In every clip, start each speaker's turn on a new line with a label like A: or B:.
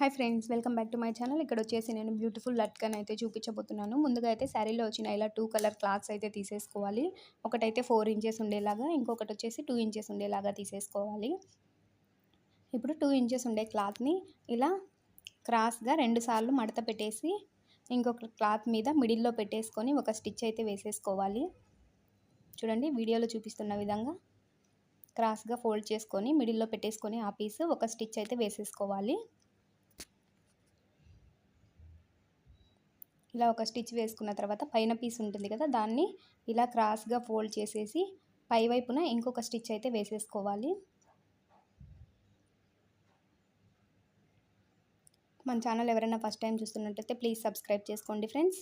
A: Hi friends, welcome back to my channel. ఇక్కడ వచ్చేసి నేను బ్యూటిఫుల్ లట్కన్ అయితే చూపించబోతున్నాను. ముందుగా అయితే శారీలో వచ్చిన ఇలా 2 కలర్ క్లాత్స్ అయితే తీసేసుకోవాలి. ఒకటైతే 4 ఇంచెస్ ఉండేలాగా, ఇంకొకటి వచ్చేసి 2 ఇంచెస్ ఉండేలాగా తీసేసుకోవాలి. ఇప్పుడు 2 ఇంచెస్ ఉండే క్లాత్ని ఇలా క్రాస్గా 2 సార్లు మడత పెట్టేసి ఇంకొక క్లాత్ మీద మిడిల్లో పెట్టేసుకొని ఒక స్టిచ్ అయితే వేసేసుకోవాలి. చూడండి, వీడియోలో చూపిస్తున్న విధంగా క్రాస్గా ఫోల్డ్ చేసుకొని మిడిల్లో పెట్టేసుకొని ఆ పీస్ ఒక స్టిచ్ అయితే వేసేసుకోవాలి. ఇలా ఒక స్టిచ్ వేసుకున్న తర్వాత పైన పీస్ ఉంటుంది కదా, దాన్ని ఇలా క్రాస్గా ఫోల్డ్ చేసేసి పై వైపున ఇంకొక స్టిచ్ అయితే వేసేసుకోవాలి. మన ఛానల్ ఎవరైనా ఫస్ట్ టైం చూస్తున్నట్టయితే ప్లీజ్ సబ్స్క్రైబ్ చేసుకోండి ఫ్రెండ్స్.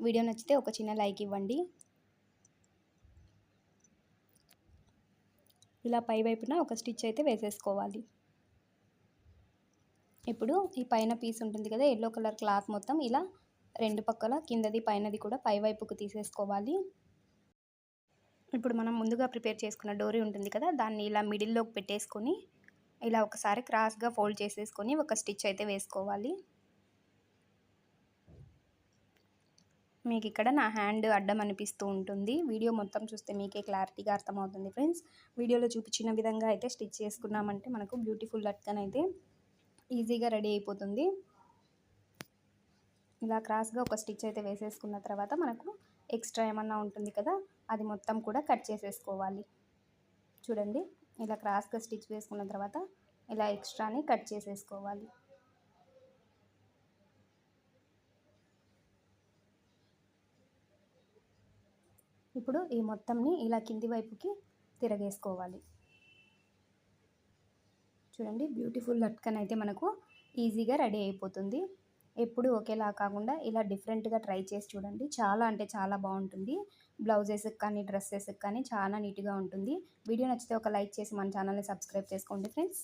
A: వీడియో నచ్చితే ఒక చిన్న లైక్ ఇవ్వండి. ఇలా పై వైపున ఒక స్టిచ్ అయితే వేసేసుకోవాలి. ఇప్పుడు ఈ పైన పీస్ ఉంటుంది కదా, ఎల్లో కలర్ క్లాత్ మొత్తం ఇలా రెండు పక్కల కిందది పైనది కూడా పై వైపుకు తీసేసుకోవాలి. ఇప్పుడు మనం ముందుగా ప్రిపేర్ చేసుకున్న డోరీ ఉంటుంది కదా, దాన్ని ఇలా మిడిల్లోకి పెట్టేసుకొని ఇలా ఒకసారి క్రాస్గా ఫోల్డ్ చేసేసుకొని ఒక స్టిచ్ అయితే వేసుకోవాలి. మీకు ఇక్కడ నా హ్యాండ్ అడ్డం అనిపిస్తూ ఉంటుంది. వీడియో మొత్తం చూస్తే మీకే క్లారిటీగా అర్థమవుతుంది ఫ్రెండ్స్. వీడియోలో చూపించిన విధంగా అయితే స్టిచ్ చేసుకున్నామంటే మనకు బ్యూటిఫుల్ లట్కన్ అయితే ఈజీగా రెడీ అయిపోతుంది. ఇలా క్రాస్గా ఒక స్టిచ్ అయితే వేసేసుకున్న తర్వాత మనకు ఎక్స్ట్రా ఏమన్నా ఉంటుంది కదా, అది మొత్తం కూడా కట్ చేసేసుకోవాలి. చూడండి, ఇలా క్రాస్గా స్టిచ్ వేసుకున్న తర్వాత ఇలా ఎక్స్ట్రాని కట్ చేసేసుకోవాలి. ఇప్పుడు ఈ మొత్తంని ఇలా కింది వైపుకి తిరగేసుకోవాలి. చూడండి, బ్యూటిఫుల్ లట్కన్ అయితే మనకు ఈజీగా రెడీ అయిపోతుంది. ఎప్పుడు ఒకేలా కాకుండా ఇలా డిఫరెంట్గా ట్రై చేసి చూడండి. చాలా అంటే చాలా బాగుంటుంది. బ్లౌజెస్కి కానీ డ్రెస్సెస్కి కానీ చాలా నీట్గా ఉంటుంది. వీడియో నచ్చితే ఒక లైక్ చేసి మన ఛానల్ని సబ్స్క్రైబ్ చేసుకోండి ఫ్రెండ్స్.